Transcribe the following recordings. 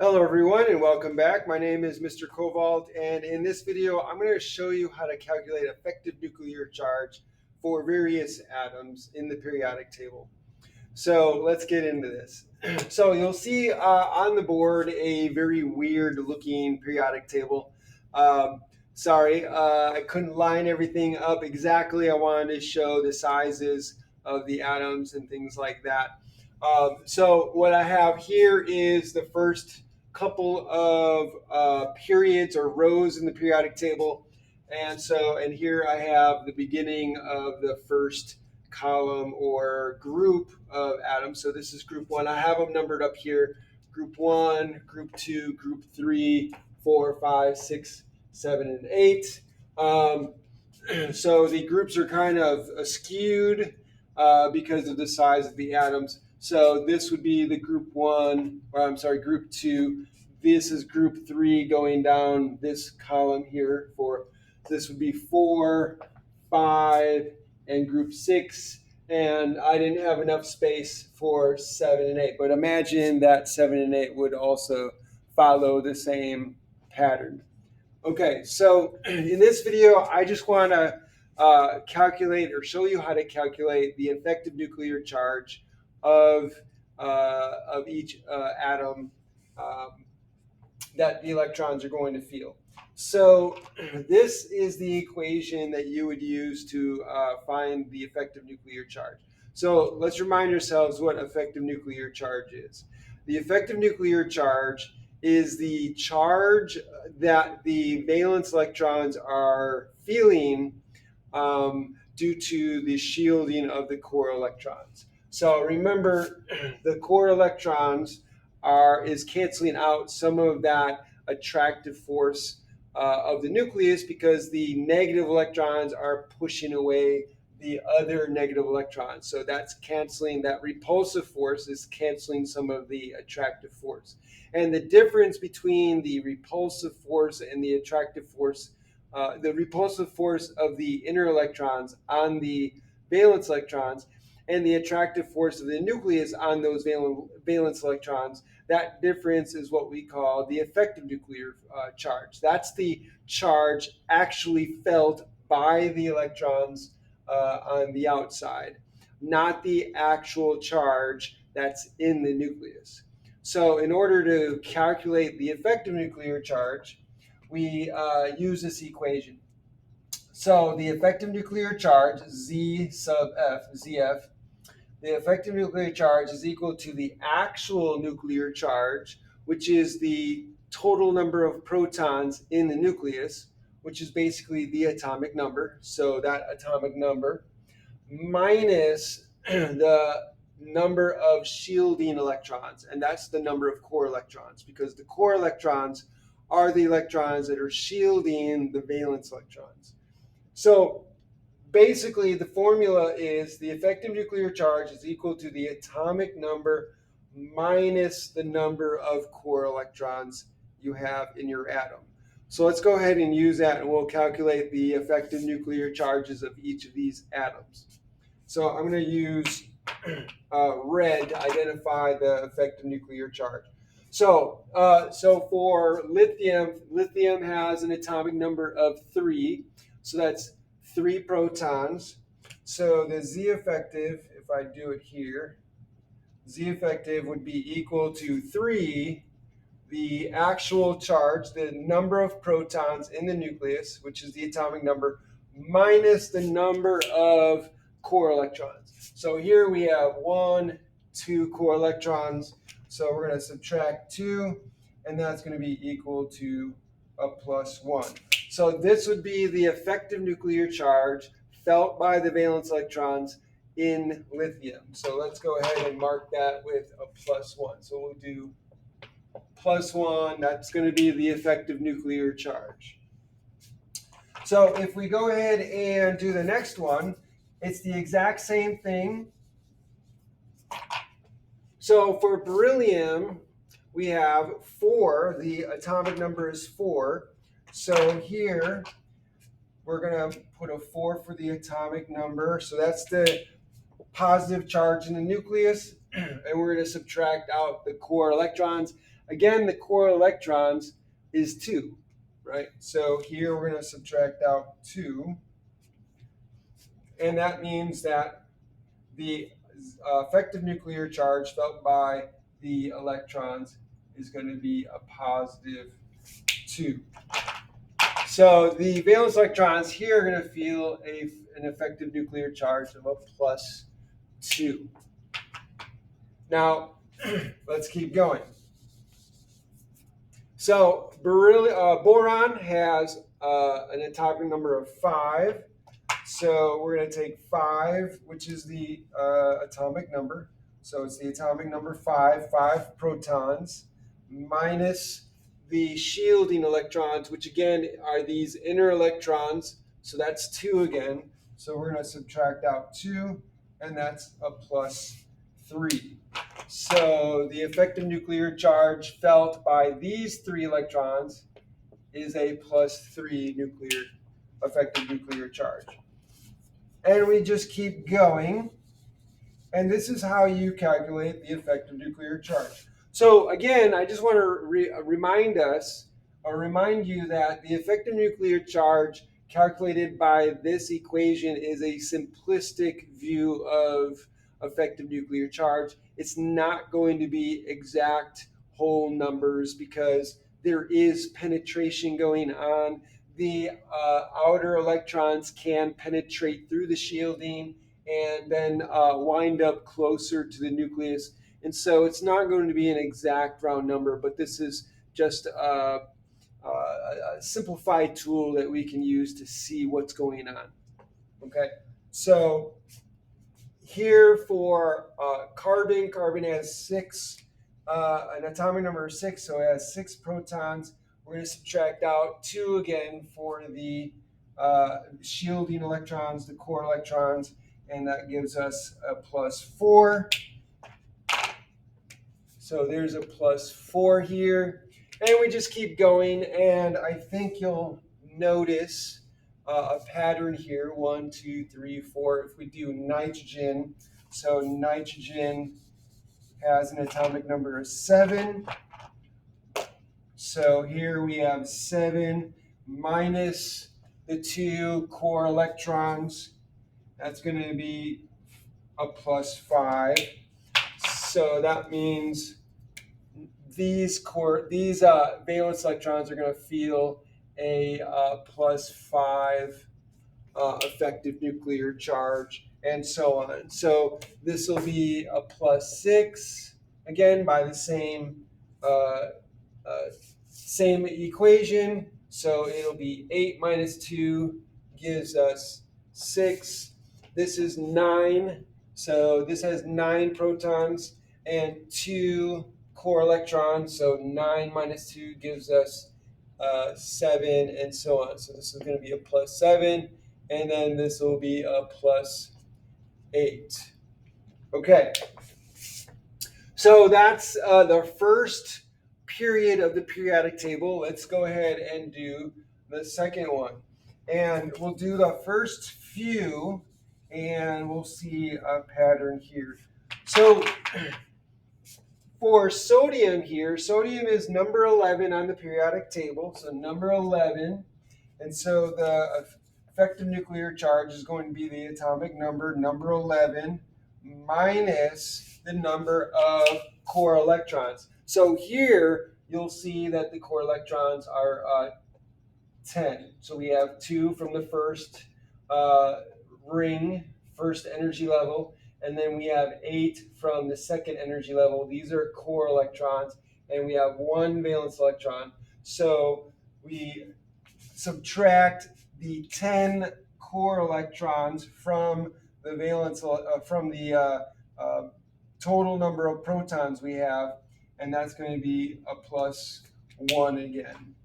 Hello everyone and welcome back. My name is Mr. Kovalt, and in this video I'm going to show you how to calculate effective nuclear charge for various atoms in the periodic table. So let's get into this. So you'll see on the board a very weird looking periodic table. Sorry, I couldn't line everything up exactly. I wanted to show the sizes of the atoms and things like that. So what I have here is the first couple of periods or rows in the periodic table. And here I have the beginning of the first column or group of atoms. So this is group one. I have them numbered up here: group one, group two, group three, four, five, six, seven, and eight. Um, so the groups are kind of skewed because of the size of the atoms. So this would be the group one, or I'm sorry, group two. This is group three going down this column here. For this would be four, five, and group six. And I didn't have enough space for seven and eight. But imagine that seven and eight would also follow the same pattern. Okay, so in this video, I just want to calculate or show you how to calculate the effective nuclear charge of each atom um, that the electrons are going to feel. So this is the equation that you would use to find the effective nuclear charge. So let's remind ourselves what effective nuclear charge is. The effective nuclear charge is the charge that the valence electrons are feeling due to the shielding of the core electrons. So remember, the core electrons is canceling out some of that attractive force of the nucleus because the negative electrons are pushing away the other negative electrons. So that's canceling, that repulsive force is canceling some of the attractive force. And the difference between the repulsive force and the attractive force, the repulsive force of the inner electrons on the valence electrons and the attractive force of the nucleus on those valence electrons, that difference is what we call the effective nuclear charge. That's the charge actually felt by the electrons on the outside, not the actual charge that's in the nucleus. So, in order to calculate the effective nuclear charge, we use this equation. So, the effective nuclear charge, Z sub F, ZF, the effective nuclear charge is equal to the actual nuclear charge, which is the total number of protons in the nucleus, which is basically the atomic number. So that atomic number minus the number of shielding electrons, and that's the number of core electrons, because the core electrons are the electrons that are shielding the valence electrons. So basically, the formula is the effective nuclear charge is equal to the atomic number minus the number of core electrons you have in your atom. So let's go ahead and use that, and we'll calculate the effective nuclear charges of each of these atoms. So I'm going to use red to identify the effective nuclear charge. So for lithium, lithium has an atomic number of 3. So that's 3 protons. So the Z effective, if I do it here, Z effective would be equal to 3, the actual charge, the number of protons in the nucleus, which is the atomic number, minus the number of core electrons. So here we have 1, 2 core electrons. So we're going to subtract 2, and that's going to be equal to a plus 1. So this would be the effective nuclear charge felt by the valence electrons in lithium. So let's go ahead and mark that with a plus 1. So we'll do plus 1, that's going to be the effective nuclear charge. So if we go ahead and do the next one, it's the exact same thing. So for beryllium, we have 4. The atomic number is 4. So here, we're going to put a 4 for the atomic number. So that's the positive charge in the nucleus. And we're going to subtract out the core electrons. Again, the core electrons is 2, right? So here we're going to subtract out 2, and that means that the effective nuclear charge felt by the electrons is going to be a positive 2. So the valence electrons here are going to feel an effective nuclear charge of a plus 2. Now, let's keep going. So boron has an atomic number of 5. So we're going to take 5, which is the atomic number. So it's the atomic number 5 protons, minus the shielding electrons, which again are these inner electrons. So that's 2 again. So we're going to subtract out 2, and that's a plus 3. So the effective nuclear charge felt by these 3 electrons is a plus 3 effective nuclear charge. And we just keep going. And this is how you calculate the effective nuclear charge. So again, I just want to remind you that the effective nuclear charge calculated by this equation is a simplistic view of effective nuclear charge. It's not going to be exact whole numbers because there is penetration going on. The outer electrons can penetrate through the shielding and then wind up closer to the nucleus. And so it's not going to be an exact round number, but this is just a simplified tool that we can use to see what's going on. Okay, so here for carbon has 6, an atomic number of 6, so it has 6 protons. We're going to subtract out 2 again for the shielding electrons, the core electrons, and that gives us a plus 4. So there's a plus 4 here. And we just keep going, and I think you'll notice a pattern here. 1, 2, 3, 4. If we do nitrogen, so nitrogen has an atomic number of 7. So here we have 7 minus the 2 core electrons. That's going to be a plus 5. So that means these valence electrons are going to feel a plus 5 effective nuclear charge, and so on. So this will be a plus 6, again by the same equation. So it'll be 8 minus 2 gives us 6. This is 9. So this has 9 protons and 2 core electrons. So 9 minus 2 gives us 7, and so on. So this is going to be a plus 7, and then this will be a plus 8. Okay. So that's the first period of the periodic table. Let's go ahead and do the second one. And we'll do the first few, and we'll see a pattern here. So for sodium here, sodium is number 11 on the periodic table, so number 11. And so the effective nuclear charge is going to be the atomic number 11 minus the number of core electrons. So here you'll see that the core electrons are 10. So we have 2 from the first ring, first energy level, and then we have 8 from the second energy level. These are core electrons, and we have 1 valence electron. So we subtract the 10 core electrons from the valence from the total number of protons we have, and that's going to be a plus 1 again.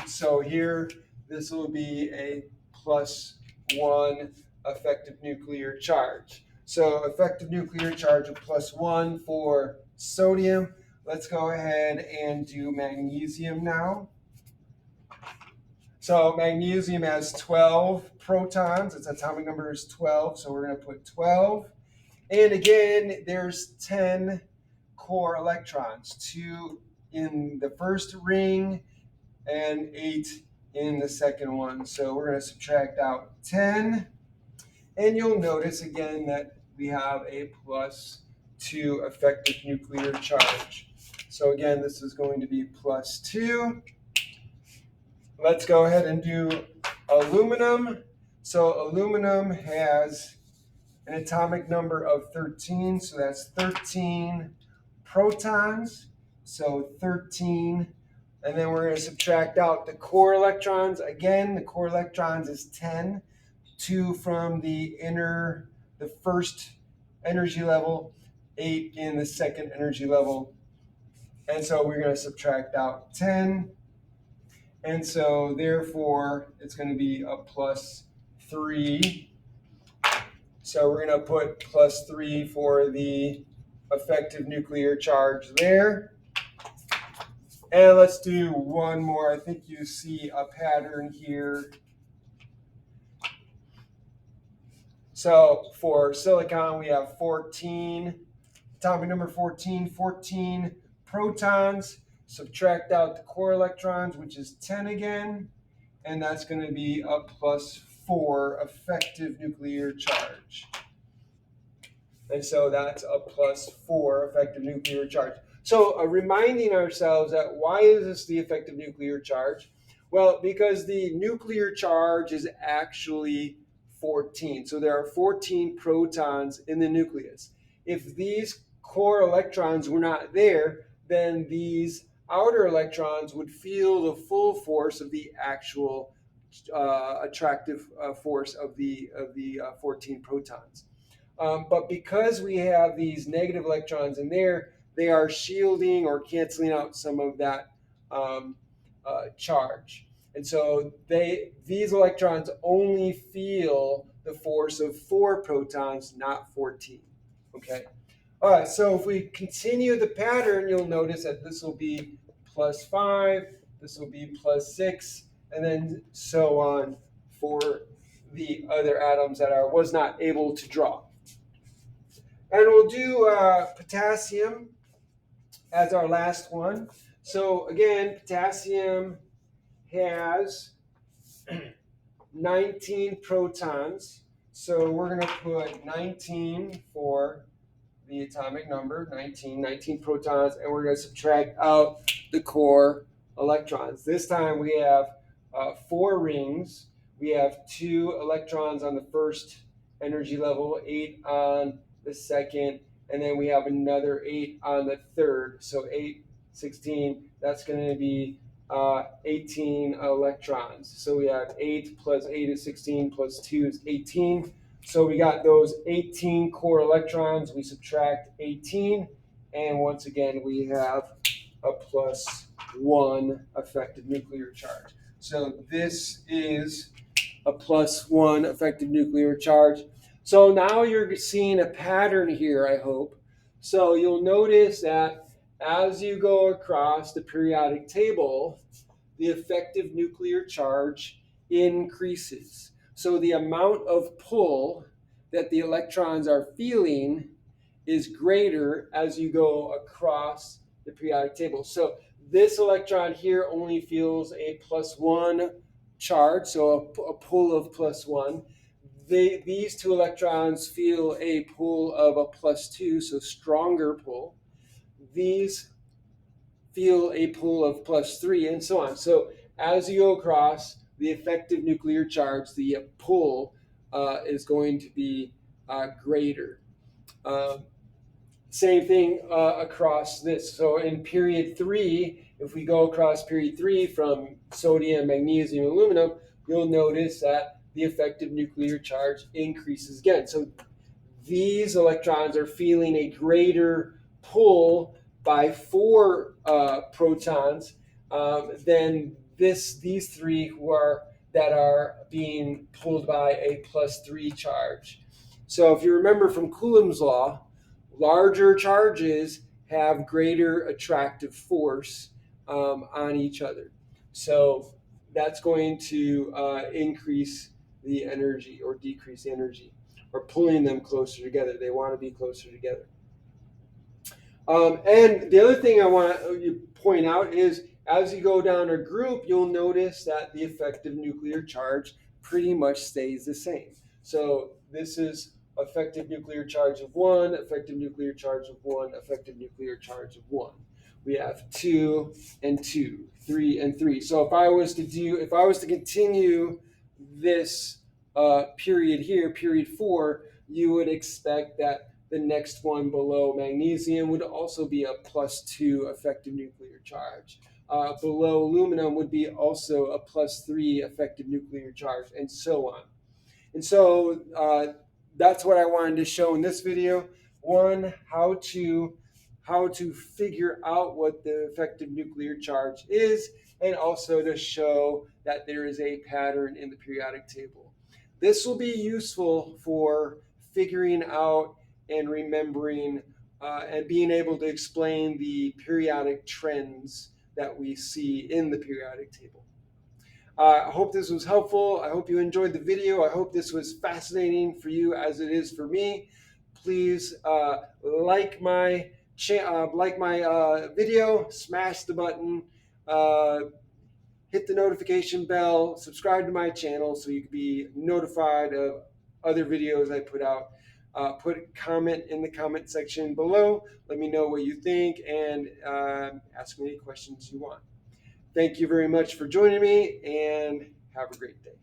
So here this will be a plus 1 effective nuclear charge. So effective nuclear charge of plus 1 for sodium. Let's go ahead and do magnesium now. So magnesium has 12 protons. Its atomic number is 12, so we're going to put 12. And again, there's 10 core electrons, 2 in the first ring and 8 in the second one. So we're going to subtract out 10. And you'll notice again that we have a +2 effective nuclear charge. So again, this is going to be +2. Let's go ahead and do aluminum. So aluminum has an atomic number of 13, so that's 13 protons. So 13, and then we're going to subtract out the core electrons. Again, the core electrons is 10, 2 from the first energy level, 8 in the second energy level. And so we're going to subtract out 10. And so therefore, it's going to be a +3. So we're going to put +3 for the effective nuclear charge there. And let's do one more. I think you see a pattern here. So for silicon, we have 14, atomic number 14, 14 protons. Subtract out the core electrons, which is 10 again. And that's going to be a +4 effective nuclear charge. And so that's a +4 effective nuclear charge. So reminding ourselves that why is this the effective nuclear charge? Well, because the nuclear charge is actually 14. So there are 14 protons in the nucleus. If these core electrons were not there, then these outer electrons would feel the full force of the actual attractive force of the 14 protons. But because we have these negative electrons in there, they are shielding or canceling out some of that charge. And so these electrons only feel the force of 4 protons, not 14. Okay. All right, so if we continue the pattern, you'll notice that this will be +5, this will be +6, and then so on for the other atoms that was not able to draw. And we'll do potassium as our last one. So again, potassium has 19 protons. So we're going to put 19 for the atomic number, 19 protons, and we're going to subtract out the core electrons. This time we have 4 rings. We have 2 electrons on the first energy level, 8 on the second, and then we have another 8 on the third. So 8, 16, that's going to be 18 electrons. So we have 8 plus 8 is 16 plus 2 is 18. So we got those 18 core electrons. We subtract 18, and once again we have a +1 effective nuclear charge. So this is a +1 effective nuclear charge. So now you're seeing a pattern here, I hope. So you'll notice that as you go across the periodic table, the effective nuclear charge increases. So the amount of pull that the electrons are feeling is greater as you go across the periodic table. So this electron here only feels a +1 charge, so a pull of +1. These 2 electrons feel a pull of a +2, so stronger pull. These feel a pull of +3, and so on. So as you go across the effective nuclear charge, the pull is going to be greater. Same thing across this. So in period 3, if we go across period 3 from sodium, magnesium, aluminum, you'll notice that the effective nuclear charge increases again. So these electrons are feeling a greater pull by 4 protons than these 3 that are being pulled by a +3 charge. So if you remember from Coulomb's law, larger charges have greater attractive force on each other. So that's going to increase the energy or decrease the energy, or pulling them closer together. They want to be closer together. And the other thing I want to point out is as you go down a group, you'll notice that the effective nuclear charge pretty much stays the same. So this is effective nuclear charge of 1, effective nuclear charge of 1, effective nuclear charge of 1. We have 2 and 2, 3 and 3. So if I was to continue this period here, period 4, you would expect that the next one below magnesium would also be a +2 effective nuclear charge. Below aluminum would be also a +3 effective nuclear charge, and so on. And so that's what I wanted to show in this video. One, how to figure out what the effective nuclear charge is, and also to show that there is a pattern in the periodic table. This will be useful for figuring out and remembering and being able to explain the periodic trends that we see in the periodic table. I hope this was helpful. I hope you enjoyed the video. I hope this was fascinating for you as it is for me. Please like my video, smash the button, hit the notification bell, subscribe to my channel so you can be notified of other videos I put out. Put a comment in the comment section below. Let me know what you think and ask me any questions you want. Thank you very much for joining me, and have a great day.